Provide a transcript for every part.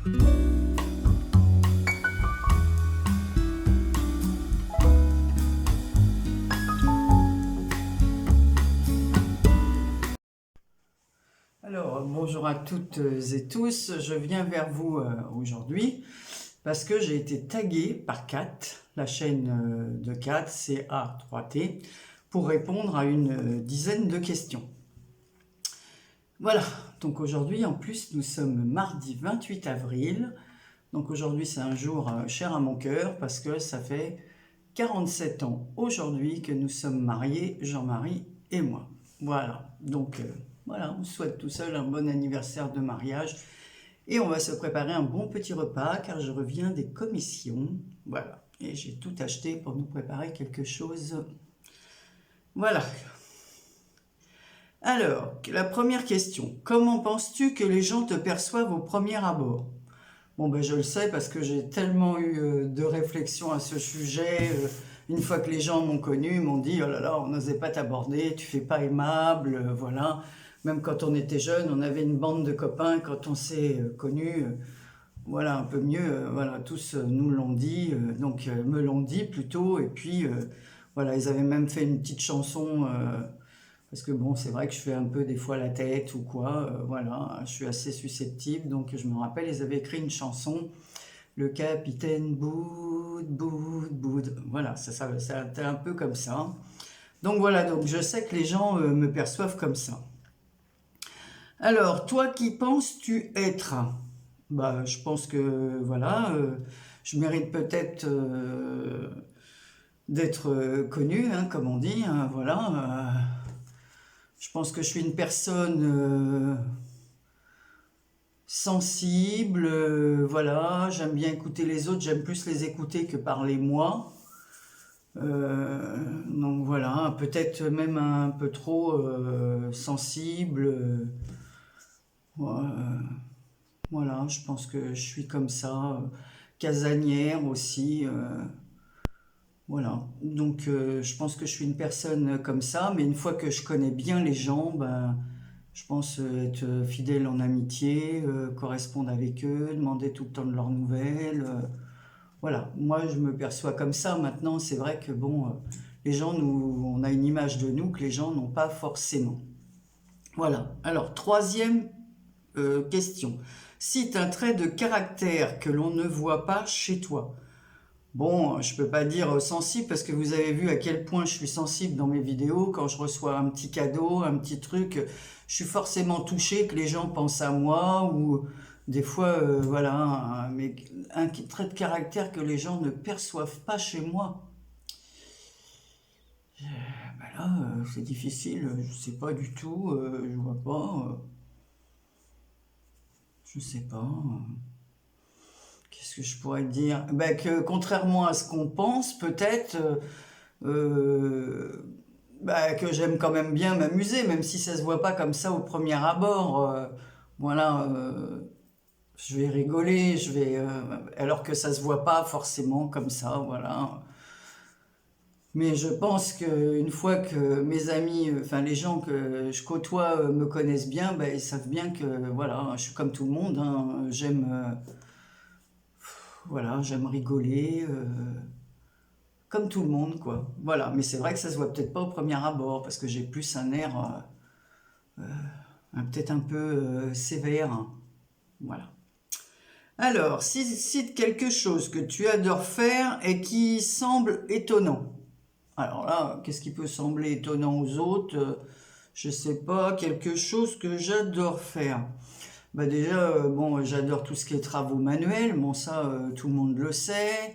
Alors, bonjour à toutes et tous, je viens vers vous aujourd'hui parce que j'ai été tagué par Kat, la chaîne de Kat, CA3T, pour répondre à une dizaine de questions. Voilà, donc aujourd'hui en plus nous sommes mardi 28 avril, donc aujourd'hui c'est un jour cher à mon cœur parce que ça fait 47 ans aujourd'hui que nous sommes mariés, Jean-Marie et moi. Voilà, donc voilà, on souhaite tout seul un bon anniversaire de mariage et on va se préparer un bon petit repas car je reviens des commissions. Voilà, et j'ai tout acheté pour nous préparer quelque chose. Voilà. Alors, la première question. Comment penses-tu que les gens te perçoivent au premier abord? Bon, ben je le sais parce que j'ai tellement eu de réflexions à ce sujet. Une fois que les gens m'ont connu, ils m'ont dit « Oh là là, on n'osait pas t'aborder, tu fais pas aimable, voilà. » Même quand on était jeune, on avait une bande de copains. Quand on s'est connus, voilà, un peu mieux, voilà, tous nous l'ont dit, donc me l'ont dit plutôt. Et puis, voilà, ils avaient même fait une petite chanson, parce que bon, c'est vrai que je fais un peu des fois la tête ou quoi, voilà, je suis assez susceptible. Donc je me rappelle, ils avaient écrit une chanson, le capitaine Boud, Boud, Boud. Voilà, ça était un peu comme ça. Donc voilà, donc je sais que les gens me perçoivent comme ça. Alors, toi, qui penses-tu être? Bah, je pense que, voilà, je mérite peut-être d'être connu, hein, comme on dit, hein, voilà. Je pense que je suis une personne sensible, voilà, j'aime bien écouter les autres, j'aime plus les écouter que parler moi. Donc voilà, peut-être même un peu trop sensible. Voilà, je pense que je suis comme ça, casanière aussi. Voilà, donc je pense que je suis une personne comme ça, mais une fois que je connais bien les gens, ben, je pense être fidèle en amitié, correspondre avec eux, demander tout le temps de leurs nouvelles. Voilà, moi je me perçois comme ça. Maintenant, c'est vrai que bon, les gens, on a une image de nous que les gens n'ont pas forcément. Voilà, alors troisième question. Cite un trait de caractère que l'on ne voit pas chez toi. Bon, je peux pas dire sensible parce que vous avez vu à quel point je suis sensible dans mes vidéos. Quand je reçois un petit cadeau, un petit truc, je suis forcément touché que les gens pensent à moi ou des fois, voilà, mais un trait de caractère que les gens ne perçoivent pas chez moi. Ben là, c'est difficile, je sais pas du tout, je vois pas, je sais pas. Qu'est-ce que je pourrais dire? Ben que contrairement à ce qu'on pense, peut-être, euh, bah, que j'aime quand même bien m'amuser, même si ça se voit pas comme ça au premier abord. Voilà, je vais rigoler, alors que ça se voit pas forcément comme ça, voilà. Mais je pense qu'une fois que mes amis, enfin les gens que je côtoie me connaissent bien, bah, ils savent bien que voilà, je suis comme tout le monde, hein. Voilà, j'aime rigoler, comme tout le monde, quoi. Voilà, mais c'est vrai que ça se voit peut-être pas au premier abord, parce que j'ai plus un air peut-être un peu sévère, hein. Voilà. Alors, cite quelque chose que tu adores faire et qui semble étonnant. Alors là, qu'est-ce qui peut sembler étonnant aux autres? Je sais pas, quelque chose que j'adore faire. Bah déjà, bon, j'adore tout ce qui est travaux manuels, bon ça, tout le monde le sait.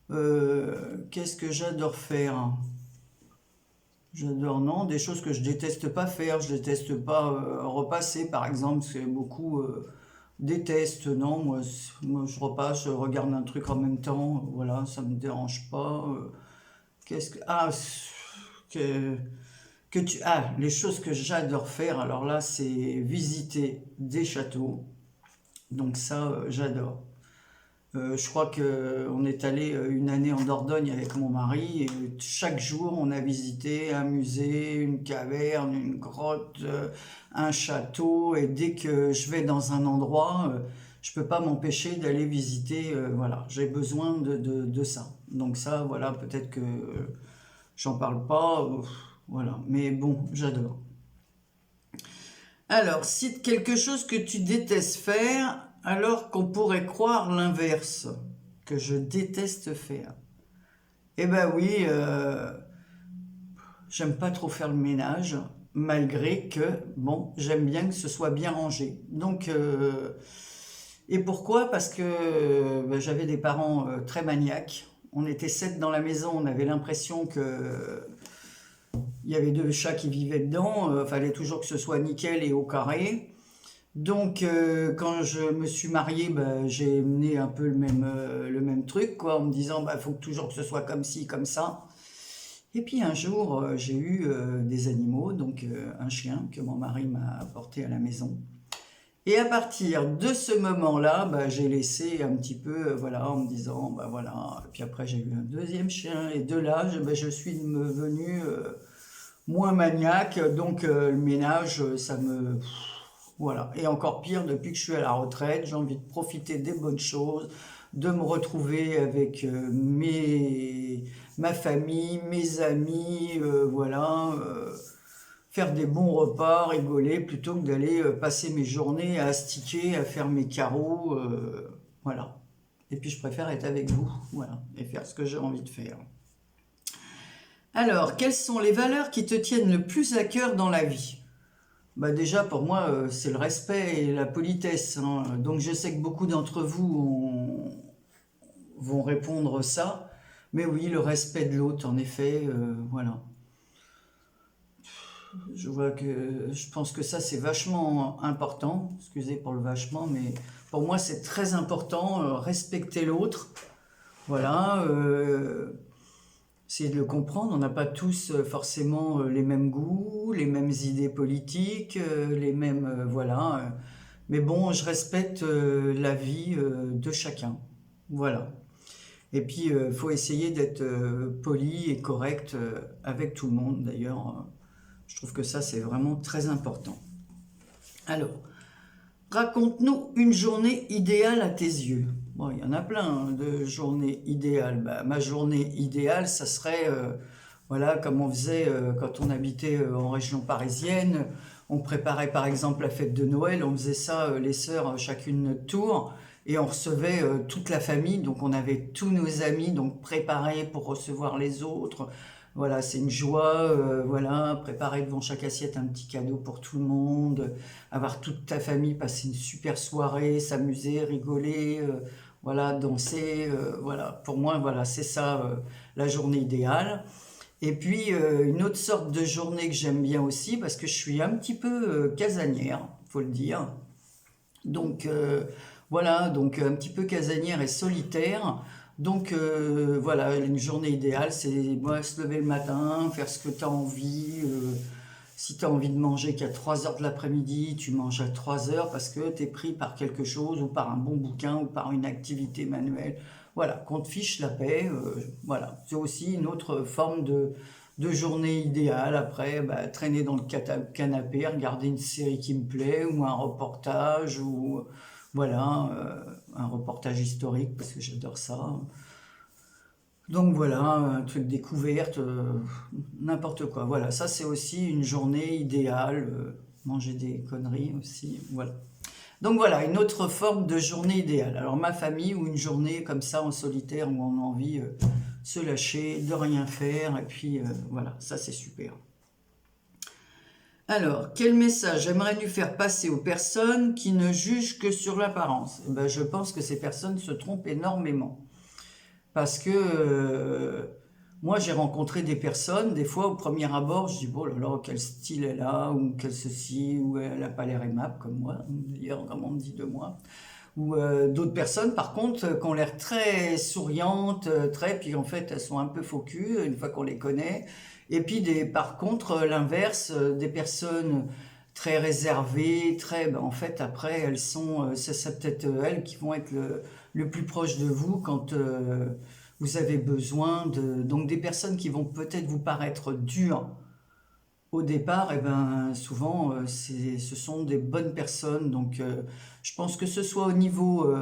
Qu'est-ce que j'adore faire? J'adore, non, des choses que je déteste pas faire. Je déteste pas repasser, par exemple, parce que beaucoup détestent. Non, moi je repasse, je regarde un truc en même temps. Voilà, ça me dérange pas. Qu'est-ce que ah que, les choses que j'adore faire. Alors là, c'est visiter des châteaux. Donc ça, j'adore. Je crois qu'on est allé une année en Dordogne avec mon mari et chaque jour on a visité un musée, une caverne, une grotte, un château et dès que je vais dans un endroit, je peux pas m'empêcher d'aller visiter, voilà, j'ai besoin de ça. Donc ça, voilà, peut-être que j'en parle pas, voilà, mais bon, j'adore. Alors, cite quelque chose que tu détestes faire, alors qu'on pourrait croire l'inverse, que je déteste faire. Eh ben oui, j'aime pas trop faire le ménage, malgré que, bon, j'aime bien que ce soit bien rangé. Donc, et pourquoi? Parce que ben, j'avais des parents très maniaques. On était 7 dans la maison, on avait l'impression que il y avait 2 chats qui vivaient dedans. Fallait toujours que ce soit nickel et au carré. Donc, quand je me suis marié, ben, j'ai mené un peu le même truc, quoi, en me disant, bah, faut toujours que ce soit comme ci, comme ça. Et puis un jour, j'ai eu des animaux, donc un chien que mon mari m'a apporté à la maison. Et à partir de ce moment-là, bah, j'ai laissé un petit peu, voilà, en me disant, bah voilà. Et puis après, j'ai eu un deuxième chien, et de là, je suis devenu moins maniaque. Donc le ménage, ça me, voilà. Et encore pire, depuis que je suis à la retraite, j'ai envie de profiter des bonnes choses, de me retrouver avec ma famille, mes amis, voilà. Faire des bons repas, rigoler, plutôt que d'aller passer mes journées à astiquer, à faire mes carreaux, voilà. Et puis je préfère être avec vous, voilà, et faire ce que j'ai envie de faire. Alors, quelles sont les valeurs qui te tiennent le plus à cœur dans la vie? Bah déjà, pour moi, c'est le respect et la politesse, hein. Donc je sais que beaucoup d'entre vous vont répondre ça. Mais oui, le respect de l'autre, en effet, voilà. Je pense que ça, c'est vachement important. Excusez pour le vachement, mais pour moi, c'est très important. Respecter l'autre. Voilà. Essayer de le comprendre. On n'a pas tous forcément les mêmes goûts, les mêmes idées politiques, les mêmes, voilà. Mais bon, je respecte la vie de chacun. Voilà. Et puis, il faut essayer d'être poli et correct avec tout le monde. D'ailleurs, je trouve que ça, c'est vraiment très important. Alors, raconte-nous une journée idéale à tes yeux. Bon, il y en a plein hein, de journées idéales. Bah, ma journée idéale, ça serait, voilà, comme on faisait quand on habitait en région parisienne. On préparait par exemple la fête de Noël. On faisait ça, les sœurs, chacune notre tour. Et on recevait toute la famille. Donc on avait tous nos amis donc préparés pour recevoir les autres. Voilà, c'est une joie, voilà, préparer devant chaque assiette un petit cadeau pour tout le monde, avoir toute ta famille passer une super soirée, s'amuser, rigoler, voilà, danser, voilà. Pour moi, voilà, c'est ça la journée idéale. Et puis une autre sorte de journée que j'aime bien aussi, parce que je suis un petit peu casanière, faut le dire. Donc voilà, donc un petit peu casanière et solitaire. Donc voilà, une journée idéale, c'est moi, se lever le matin, faire ce que tu as envie. Si tu as envie de manger qu'à 3 heures de l'après-midi, tu manges à 3 heures parce que tu es pris par quelque chose ou par un bon bouquin ou par une activité manuelle. Voilà, qu'on te fiche la paix. Voilà, c'est aussi une autre forme de journée idéale. Après, bah, traîner dans le canapé, regarder une série qui me plaît ou un reportage ou voilà, un reportage historique parce que j'adore ça. Donc voilà, un truc découverte, n'importe quoi. Voilà, ça c'est aussi une journée idéale. Manger des conneries aussi, voilà. Donc voilà, une autre forme de journée idéale. Alors ma famille ou une journée comme ça en solitaire où on a envie de se lâcher, de rien faire, et puis voilà, ça c'est super. Alors, quel message aimerais-tu faire passer aux personnes qui ne jugent que sur l'apparence? Eh ben, je pense que ces personnes se trompent énormément. Parce que moi, j'ai rencontré des personnes, des fois, au premier abord, je dis, oh là là, quel style elle a, ou quel ceci, ou elle n'a pas l'air aimable comme moi, d'ailleurs, comme on me dit de moi. Ou d'autres personnes, par contre, qui ont l'air très souriantes, très, puis en fait, elles sont un peu faux cul, une fois qu'on les connaît. Et puis, par contre, l'inverse, des personnes très réservées, très, ben, en fait, après, elles sont, c'est peut-être elles qui vont être le plus proche de vous quand vous avez besoin de... Donc, des personnes qui vont peut-être vous paraître dures au départ, eh ben, souvent, ce sont des bonnes personnes. Donc, je pense que ce soit au niveau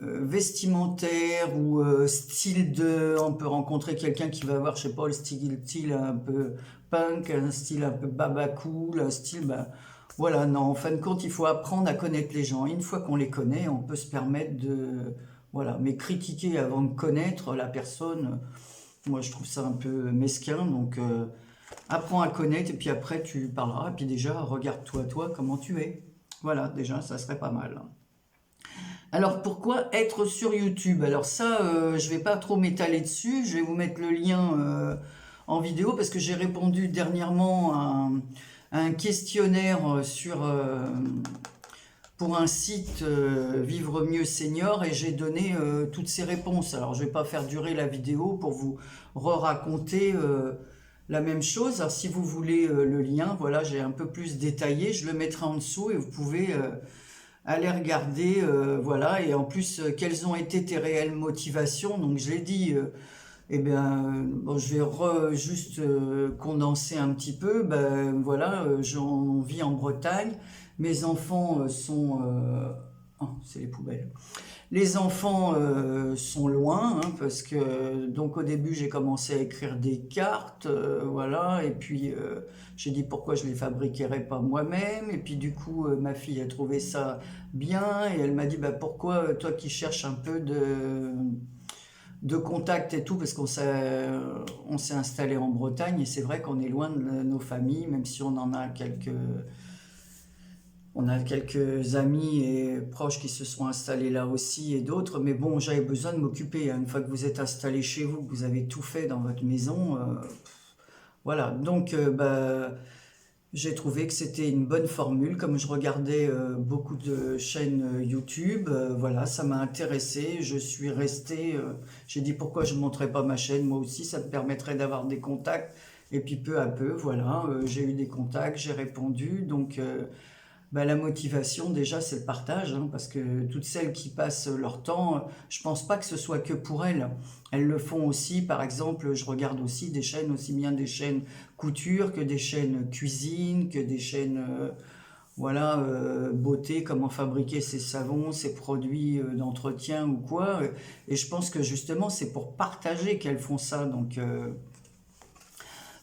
vestimentaire ou style de... On peut rencontrer quelqu'un qui va avoir, je sais pas, le style un peu punk, un style un peu baba cool, un style... Bah, voilà, non, en fin de compte, il faut apprendre à connaître les gens. Une fois qu'on les connaît, on peut se permettre de... Voilà, mais critiquer avant de connaître la personne, moi je trouve ça un peu mesquin. Donc, apprends à connaître et puis après tu parleras. Et puis déjà, regarde-toi, toi, comment tu es. Voilà, déjà, ça serait pas mal. Alors pourquoi être sur YouTube? Alors ça, je vais pas trop m'étaler dessus, je vais vous mettre le lien en vidéo parce que j'ai répondu dernièrement à un questionnaire pour un site Vivre Mieux Senior et j'ai donné toutes ces réponses. Alors je vais pas faire durer la vidéo pour vous re-raconter la même chose. Alors si vous voulez le lien, voilà, j'ai un peu plus détaillé, je le mettrai en dessous et vous pouvez... aller regarder, voilà, et en plus, quelles ont été tes réelles motivations. Donc, je l'ai dit, eh bien, bon, je vais juste condenser un petit peu. Ben, voilà, j'en vis en Bretagne. Mes enfants oh, c'est les poubelles. Les enfants sont loin, hein, parce que donc au début j'ai commencé à écrire des cartes, voilà, et puis j'ai dit pourquoi je les fabriquerais pas moi-même, et puis du coup ma fille a trouvé ça bien, et elle m'a dit bah pourquoi toi qui cherches un peu de contact et tout, parce on s'est installé en Bretagne, et c'est vrai qu'on est loin de nos familles, même si on a quelques amis et proches qui se sont installés là aussi et d'autres, mais bon, j'avais besoin de m'occuper. Une fois que vous êtes installé chez vous, que vous avez tout fait dans votre maison, voilà. Donc, bah, j'ai trouvé que c'était une bonne formule. Comme je regardais beaucoup de chaînes YouTube, voilà, ça m'a intéressé. Je suis resté, j'ai dit pourquoi je ne montrais pas ma chaîne, moi aussi, ça me permettrait d'avoir des contacts. Et puis peu à peu, voilà, j'ai eu des contacts, j'ai répondu. Donc, bah, la motivation, déjà, c'est le partage, hein, parce que toutes celles qui passent leur temps, je pense pas que ce soit que pour elles. Elles le font aussi, par exemple, je regarde aussi des chaînes, aussi bien des chaînes couture que des chaînes cuisine, que des chaînes, voilà, beauté, comment fabriquer ses savons, ses produits d'entretien ou quoi. Et je pense que justement, c'est pour partager qu'elles font ça. Donc,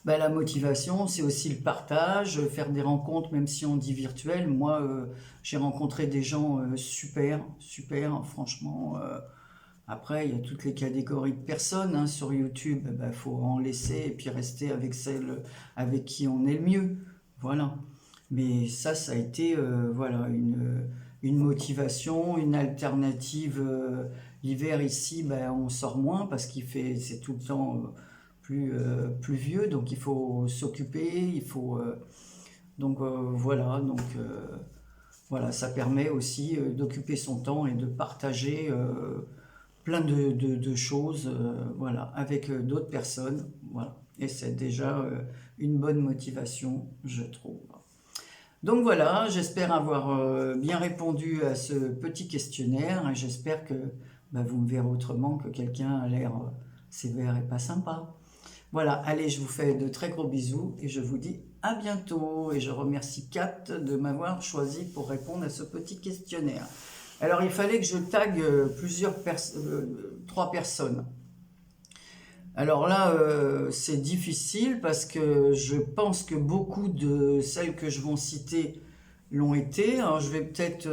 bah, la motivation, c'est aussi le partage, faire des rencontres, même si on dit virtuel. Moi, j'ai rencontré des gens super, super, hein, franchement. Après, il y a toutes les catégories de personnes hein, sur YouTube. Il faut en laisser et puis rester avec celles avec qui on est le mieux. Voilà. Mais ça a été voilà, une motivation, une alternative. L'hiver ici, ben, on sort moins parce c'est tout le temps plus vieux, donc il faut s'occuper, il faut donc voilà, voilà, ça permet aussi d'occuper son temps et de partager plein de choses, voilà, avec d'autres personnes, voilà, et c'est déjà une bonne motivation, je trouve. Donc voilà, j'espère avoir bien répondu à ce petit questionnaire et j'espère que bah, vous me verrez autrement que quelqu'un a l'air sévère et pas sympa. Voilà, allez, je vous fais de très gros bisous et je vous dis à bientôt. Et je remercie Kat de m'avoir choisi pour répondre à ce petit questionnaire. Alors, il fallait que je tague trois personnes. Alors là, c'est difficile parce que je pense que beaucoup de celles que je vais citer l'ont été. Alors, je vais peut-être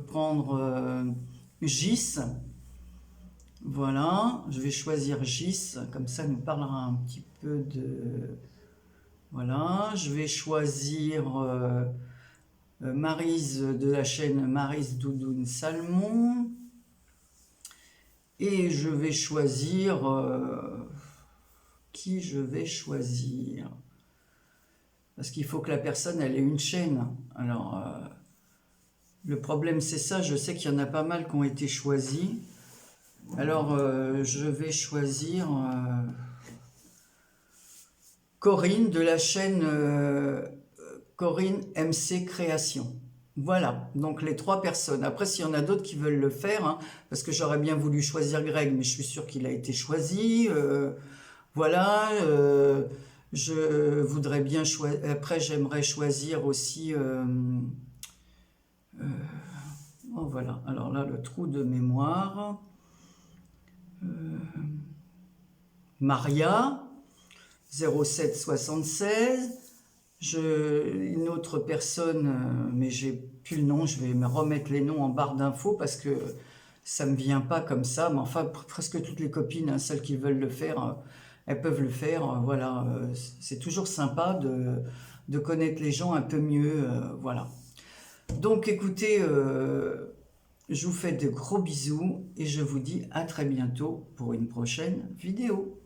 prendre Gis. Voilà, je vais choisir Gis, comme ça elle nous parlera un petit peu de... Voilà, je vais choisir Maryse de la chaîne Maryse Doudoune Salmon. Et je vais choisir... qui je vais choisir? Parce qu'il faut que la personne, elle ait une chaîne. Alors, le problème c'est ça, je sais qu'il y en a pas mal qui ont été choisis. Alors, je vais choisir Corinne de la chaîne Corinne MC Création. Voilà, donc les trois personnes. Après, s'il y en a d'autres qui veulent le faire, hein, parce que j'aurais bien voulu choisir Greg, mais je suis sûr qu'il a été choisi. Voilà, Je voudrais bien choisir. Après, j'aimerais choisir aussi. Oh, voilà. Alors là, le trou de mémoire. Maria, 0776. Une autre personne, mais j'ai plus le nom. Je vais me remettre les noms en barre d'infos parce que ça me vient pas comme ça. Mais enfin, presque toutes les copines, hein, celles qui veulent le faire, elles peuvent le faire. Voilà, c'est toujours sympa de connaître les gens un peu mieux. Voilà. Donc écoutez, je vous fais de gros bisous et je vous dis à très bientôt pour une prochaine vidéo.